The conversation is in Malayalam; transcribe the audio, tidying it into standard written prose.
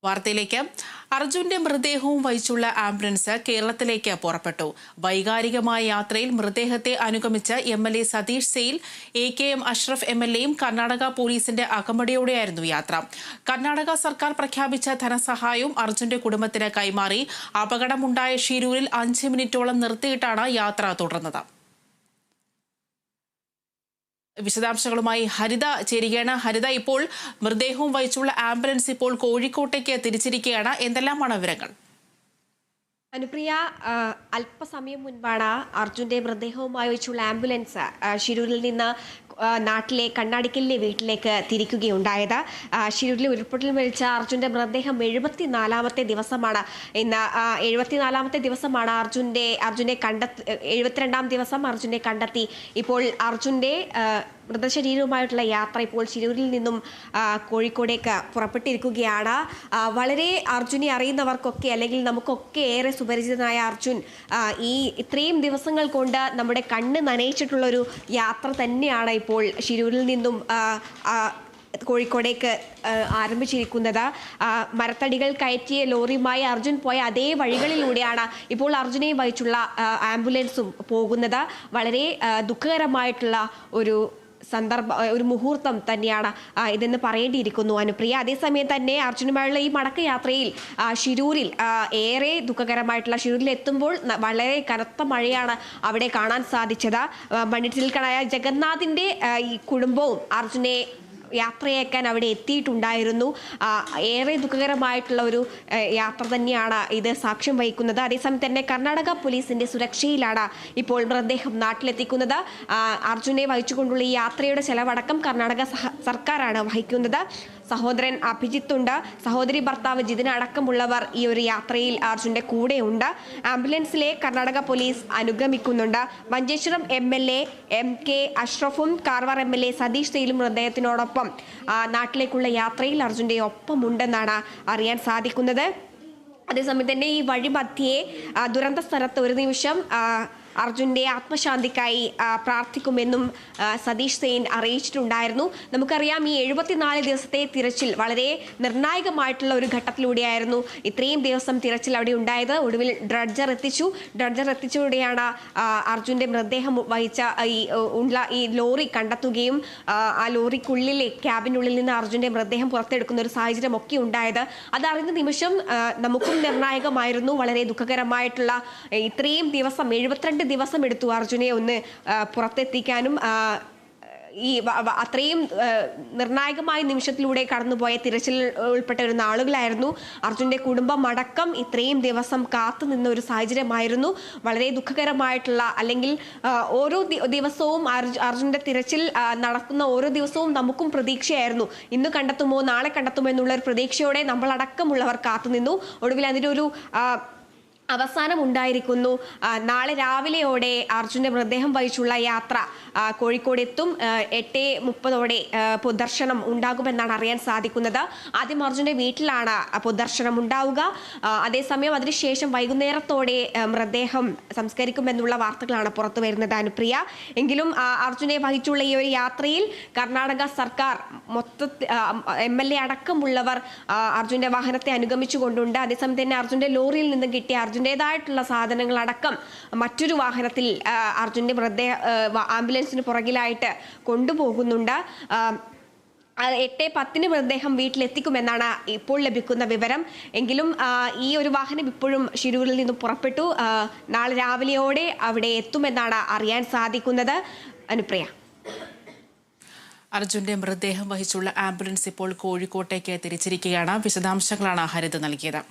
വാർത്തയിലേക്ക് അർജുന്റെ മൃതദേഹവും വഹിച്ചുള്ള ആംബുലൻസ് കേരളത്തിലേക്ക് പുറപ്പെട്ടു. വൈകാരികമായ യാത്രയിൽ മൃതദേഹത്തെ അനുഗമിച്ച് MLA സതീഷ് സെയിൽ, AKM അഷ്റഫ് MLAയും കർണാടക പോലീസിന്റെ അകമ്പടിയോടെയായിരുന്നു യാത്ര. കർണാടക സർക്കാർ പ്രഖ്യാപിച്ച ധനസഹായവും അർജുന്റെ കുടുംബത്തിന് കൈമാറി. അപകടമുണ്ടായ ഷിരൂരിൽ 5 മിനിറ്റോളം നിർത്തിയിട്ടാണ് യാത്ര തുടർന്നത്. വിശദാംശങ്ങളുമായി ഹരിത ചേരുകയാണ്. ഹരിത, ഇപ്പോൾ മൃതദേഹവും വഹിച്ചുള്ള ആംബുലൻസ് ഇപ്പോൾ കോഴിക്കോട്ടേക്ക് തിരിച്ചിരിക്കുകയാണ്. എന്തെല്ലാമാണ് വിവരങ്ങൾ? അനുപ്രിയ, അല്പസമയം മുൻപാണ് അർജുന്റെ മൃതദേഹവുമായി വെച്ചുള്ള ആംബുലൻസ് ഷിരൂരിൽ നിന്ന് നാട്ടിലെ കണ്ണാടിക്കലിലെ വീട്ടിലേക്ക് തിരിക്കുകയുണ്ടായത്. ഷിരൂരിലെ ഉരുൾപൊട്ടൽ മരിച്ച അർജുന്റെ മൃതദേഹം 74ാമത്തെ ദിവസമാണ് ഇന്ന്. 74ാമത്തെ ദിവസമാണ് അർജുനെ 72ാം ദിവസം അർജുനെ കണ്ടെത്തി. ഇപ്പോൾ അർജുന്റെ മൃതശരീരവുമായിട്ടുള്ള യാത്ര ഇപ്പോൾ ഷിരൂരിൽ നിന്നും കോഴിക്കോടേക്ക് പുറപ്പെട്ടിരിക്കുകയാണ്. വളരെ അർജുനെ അറിയുന്നവർക്കൊക്കെ അല്ലെങ്കിൽ നമുക്കൊക്കെ ഏറെ സുപരിചിതനായ അർജുൻ ഇത്രയും ദിവസങ്ങൾ കൊണ്ട് നമ്മുടെ കണ്ണ് നനയിച്ചിട്ടുള്ളൊരു യാത്ര തന്നെയാണ് ഇപ്പോൾ ഷിരൂരിൽ നിന്നും കോഴിക്കോടേക്ക് ആരംഭിച്ചിരിക്കുന്നത്. മരത്തടികൾ കയറ്റിയ ലോറിയുമായി അർജുൻ പോയ അതേ വഴികളിലൂടെയാണ് ഇപ്പോൾ അർജുനെയും വഹിച്ചുള്ള ആംബുലൻസും പോകുന്നത്. വളരെ ദുഃഖകരമായിട്ടുള്ള ഒരു മുഹൂർത്തം തന്നെയാണ് ഇതെന്ന് പറയേണ്ടിയിരിക്കുന്നു അനുപ്രിയ. അതേസമയം തന്നെ അർജുനുമായുള്ള ഈ മടക്കയാത്രയിൽ ഷിരൂരിൽ ഏറെ ദുഃഖകരമായിട്ടുള്ള, ഷിരൂരിൽ എത്തുമ്പോൾ വളരെ കനത്ത മഴയാണ് അവിടെ കാണാൻ സാധിച്ചത്. മണ്ണിടിച്ചിൽക്കണായ ജഗന്നാഥിന്റെ ഈ കുടുംബവും അർജുനെ യാത്രയേക്കാൻ അവിടെ എത്തിയിട്ടുണ്ടായിരുന്നു. ഏറെ ദുഃഖകരമായിട്ടുള്ള ഒരു യാത്ര തന്നെയാണ് ഇത് സാക്ഷ്യം വഹിക്കുന്നത്. അതേസമയം തന്നെ കർണാടക പോലീസിന്റെ സുരക്ഷയിലാണ് ഇപ്പോൾ മൃതദേഹം നാട്ടിലെത്തിക്കുന്നത്. അർജുനെ വഹിച്ചുകൊണ്ടുള്ള ഈ യാത്രയുടെ ചെലവടക്കം കർണാടക സർക്കാരാണ് വഹിക്കുന്നത്. സഹോദരൻ അഭിജിത്തുണ്ട്, സഹോദരി ഭർത്താവ് ജിതിൻ അടക്കമുള്ളവർ ഈ ഒരു യാത്രയിൽ അർജുന്റെ കൂടെ ഉണ്ട്. ആംബുലൻസിലെ കർണാടക പോലീസ് അനുഗമിക്കുന്നുണ്ട്. മഞ്ചേശ്വരം MLA MK അഷ്റഫും കാർവാർ MLA സതീഷ് സെയിലും മൃതദേഹത്തിനോടൊപ്പം നാട്ടിലേക്കുള്ള യാത്രയിൽ അർജുന്റെ ഒപ്പമുണ്ടെന്നാണ് അറിയാൻ സാധിക്കുന്നത്. അതേസമയം തന്നെ ഈ വഴിമധ്യേ ദുരന്ത സ്ഥലത്ത് ഒരു നിമിഷം അർജുന്റെ ആത്മശാന്തിക്കായി പ്രാർത്ഥിക്കുമെന്നും സതീഷ് സെയിൻ അറിയിച്ചിട്ടുണ്ടായിരുന്നു. നമുക്കറിയാം, ഈ 74 ദിവസത്തെ തിരച്ചിൽ വളരെ നിർണായകമായിട്ടുള്ള ഒരു ഘട്ടത്തിലൂടെയായിരുന്നു ഇത്രയും ദിവസം തിരച്ചിൽ അവിടെ ഉണ്ടായത്. ഒടുവിൽ ഡ്രഡ്ജർ എത്തിച്ചതോടെയാണ് അർജുന്റെ മൃതദേഹം വഹിച്ച ഈ ലോറി കണ്ടെത്തുകയും ആ ലോറിക്കുള്ളിലെ ക്യാബിനുള്ളിൽ നിന്ന് അർജുന്റെ മൃതദേഹം പുറത്തെടുക്കുന്ന ഒരു സാഹചര്യം ഒക്കെ ഉണ്ടായത്. അതറിഞ്ഞ നിമിഷം നമുക്കും നിർണായകമായിരുന്നു. വളരെ ദുഃഖകരമായിട്ടുള്ള ഇത്രയും ദിവസം 72 ദിവസം എടുത്തു അർജുനെ ഒന്ന് പുറത്തെത്തിക്കാനും. ഈ അത്രയും നിർണായകമായ നിമിഷത്തിലൂടെ കടന്നുപോയ തിരച്ചിൽ ഉൾപ്പെട്ട ഒരു നാളുകളായിരുന്നു. അർജുന്റെ കുടുംബം അടക്കം ഇത്രയും ദിവസം കാത്തു നിന്ന ഒരു സാഹചര്യമായിരുന്നു. വളരെ ദുഃഖകരമായിട്ടുള്ള, അല്ലെങ്കിൽ ഓരോ ദിവസവും അർജുന്റെ തിരച്ചിൽ നടക്കുന്ന ഓരോ ദിവസവും നമുക്കും പ്രതീക്ഷയായിരുന്നു. ഇന്ന് കണ്ടെത്തുമോ നാളെ കണ്ടെത്തുമോ എന്നുള്ള ഒരു പ്രതീക്ഷയോടെ നമ്മളടക്കമുള്ളവർ കാത്തുനിന്നു. ഒടുവിൽ അതിനൊരു അവസാനം ഉണ്ടായിരിക്കുന്നു. നാളെ രാവിലെയോടെ അർജുന്റെ മൃതദേഹം വഹിച്ചുള്ള യാത്ര കോഴിക്കോട് എത്തും. 8:30 പൊതുദർശനം ഉണ്ടാകുമെന്നാണ് അറിയാൻ സാധിക്കുന്നത്. ആദ്യം അർജുന്റെ വീട്ടിലാണ് പൊതുദർശനം ഉണ്ടാവുക. അതേസമയം അതിനുശേഷം വൈകുന്നേരത്തോടെ മൃതദേഹം സംസ്കരിക്കുമെന്നുള്ള വാർത്തകളാണ് പുറത്തു വരുന്നത് അനുപ്രിയ. എങ്കിലും അർജുനെ വഹിച്ചുള്ള ഈ ഒരു യാത്രയിൽ കർണാടക സർക്കാർ MLA അടക്കമുള്ളവർ അർജുന്റെ വാഹനത്തെ അനുഗമിച്ചുകൊണ്ടുണ്ട്. അതേസമയം തന്നെ അർജുന്റെ ലോറിയിൽ നിന്ന് കിട്ടിയ അർജുൻ്റെതായിട്ടുള്ള സാധനങ്ങളടക്കം മറ്റൊരു വാഹനത്തിൽ അർജുന്റെ ആംബുലൻസിന് പുറകിലായിട്ട് കൊണ്ടുപോകുന്നുണ്ട്. 8:10 മൃതദേഹം വീട്ടിലെത്തിക്കുമെന്നാണ് ഇപ്പോൾ ലഭിക്കുന്ന വിവരം. എങ്കിലും ഈ ഒരു വാഹനം ഇപ്പോഴും ഷിരൂരിൽ നിന്നും പുറപ്പെട്ടു. നാളെ രാവിലെയോടെ അവിടെ എത്തുമെന്നാണ് അറിയാൻ സാധിക്കുന്നത് അനുപ്രിയ. അർജുന്റെ മൃതദേഹം വഹിച്ചുള്ള ആംബുലൻസ് ഇപ്പോൾ കോഴിക്കോട്ടേക്ക് തിരിച്ചിരിക്കുകയാണ്. വിശദാംശങ്ങളാണ് ഹരിത നൽകിയത്.